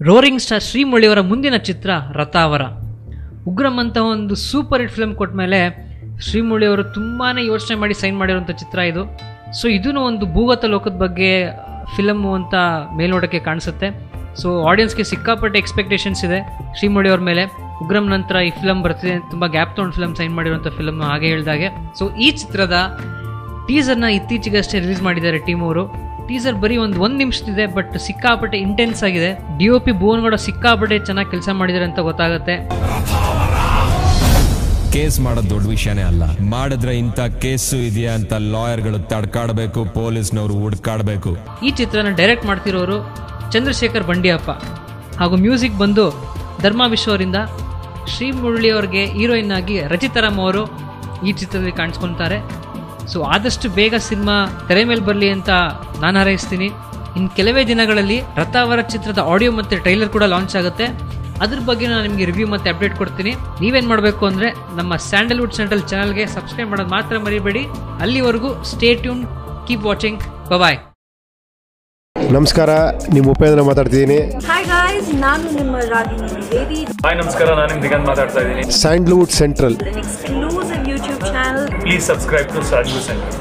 Roaring star ಶ್ರೀಮುರಳಿಯವರ ಮುಂದಿನ ಚಿತ್ರ ರಥಾವರ. ಉಗ್ರಂ ಅಂತ ಒಂದು ಸೂಪರ್ ಹಿಟ್ ಫಿಲ್ಮ್ ಕೊಟ್ಟ ಮೇಲೆ ಶ್ರೀಮುರಳಿಯವರು ತುಂಬಾ ಯೋಚನೆ ಮಾಡಿ ಸೈನ್ ಮಾಡಿರುವಂಥ ಚಿತ್ರ ಇದು. ಸೊ ಇದೂ ಒಂದು ಭೂಗತ ಲೋಕದ ಬಗ್ಗೆ ಫಿಲಮು ಅಂತ ಮೇಲ್ನೋಟಕ್ಕೆ ಕಾಣಿಸುತ್ತೆ. ಸೊ ಆಡಿಯನ್ಸ್ಗೆ ಸಿಕ್ಕಾಪಟ್ಟೆ ಎಕ್ಸ್ಪೆಕ್ಟೇಷನ್ಸ್ ಇದೆ ಶ್ರೀಮುರಳಿಯವ್ರ ಮೇಲೆ. ಉಗ್ರಂ ನಂತರ ಈ ಫಿಲಮ್ ಬರ್ತಿದೆ, ತುಂಬ ಗ್ಯಾಪ್ ತೊಗೊಂಡು ಫಿಲಮ್ ಸೈನ್ ಮಾಡಿರುವಂಥ ಫಿಲಮ್ ಹಾಗೆ ಹೇಳಿದಾಗೆ. ಸೊ ಈ ಚಿತ್ರದ ಟೀಸರ್ನ ಇತ್ತೀಚೆಗಷ್ಟೇ ರಿಲೀಸ್ ಮಾಡಿದ್ದಾರೆ ಟೀಮ್ ಅವರು. ಟೀಸರ್ ಬರೀ ಒಂದು ನಿಮಿಷದಿದೆ, ಬಟ್ ಸಿಕ್ಕಾಪಟ್ಟೆ ಇಂಟೆನ್ಸ್ ಆಗಿದೆ. DOP ಭುವನ್ಗೌಡ ಸಿಕ್ಕಾಪಟ್ಟೆ ಚೆನ್ನಾಗಿ ಕೆಲಸ ಮಾಡಿದ್ದಾರೆ ಅಂತ ಗೊತ್ತಾಗುತ್ತೆ. ಕೇಸ್ ಮಾಡೋದು ದೊಡ್ಡ ವಿಷಯನೇ ಅಲ್ಲ, ಮಾಡಿದ್ರೆ ಇಂಥ ಕೇಸು ಇದೆಯಾ ಅಂತ ಲಾಯರ್ಗಳು ತಡ್ಕಾಡಬೇಕು, ಪೊಲೀಸ್ನವರು ಹುಡ್ಕಾಡಬೇಕು. ಈ ಚಿತ್ರನ ಡೈರೆಕ್ಟ್ ಮಾಡ್ತಿರೋರು ಚಂದ್ರಶೇಖರ್ ಬಂಡಿಯಪ್ಪ, ಹಾಗೂ ಮ್ಯೂಸಿಕ್ ಬಂದು ಧರ್ಮ ವಿಶ್ವ ಅವರಿಂದ. ಶ್ರೀಮುರಳಿ ಅವ್ರಿಗೆ ಹೀರೋಯಿನ್ ಆಗಿ ರಚಿತಾರಾಮ್ ಅವರು ಈ ಚಿತ್ರದಲ್ಲಿ ಕಾಣಿಸ್ಕೊತಾರೆ. ಸೊ ಆದಷ್ಟು ಬೇಗ ಸಿನಿಮಾ ತೆರೆ ಮೇಲೆ ಬರಲಿ ಅಂತ ನಾನು ಹಾರೈಸ್ತೀನಿ. ಇನ್ನು ಕೆಲವೇ ದಿನಗಳಲ್ಲಿ ರಥಾವರ ಚಿತ್ರದ ಆಡಿಯೋ ಮತ್ತು ಟ್ರೈಲರ್ ಕೂಡ ಲಾಂಚ್ ಆಗುತ್ತೆ. ಅದ್ರ ಬಗ್ಗೆ ನಾನು ನಿಮಗೆ ರಿವ್ಯೂ ಮತ್ತು ಅಪ್ಡೇಟ್ ಕೊಡ್ತೀನಿ. ನೀವೇನು ಮಾಡಬೇಕು ಅಂದರೆ ನಮ್ಮ ಸ್ಯಾಂಡಲ್ವುಡ್ ಸೆಂಟ್ರಲ್ ಚಾನಲ್ಗೆ ಸಬ್ಸ್ಕ್ರೈಬ್ ಮಾಡೋದು ಮಾತ್ರ ಮರಿಬೇಡಿ. ಅಲ್ಲಿವರೆಗೂ ಸ್ಟೇ ಟ್ಯೂನ್, ಕೀಪ್ ವಾಚಿಂಗ್, ಬಾಯ್. ನಮಸ್ಕಾರ, ನಿಮ್ಮ ಉಪೇಂದ್ರ ಮಾತಾಡ್ತಿದ್ದೀನಿ. ಹಾಯ್ ಗಾಯ್ಸ್, ನಾನು ನಿಮ್ಮ ರಾಗಿಣಿ ದ್ವಿವೇದಿ. ಹಾಯ್ ನಮಸ್ಕಾರ, ನಾನು ನಿಮ್ಮ ದಿಗಂತ್ ಮಾತಾಡ್ತಾ ಇದ್ದೀನಿ. Sandalwood Central exclusive YouTube channel. Please subscribe to Sandalwood central.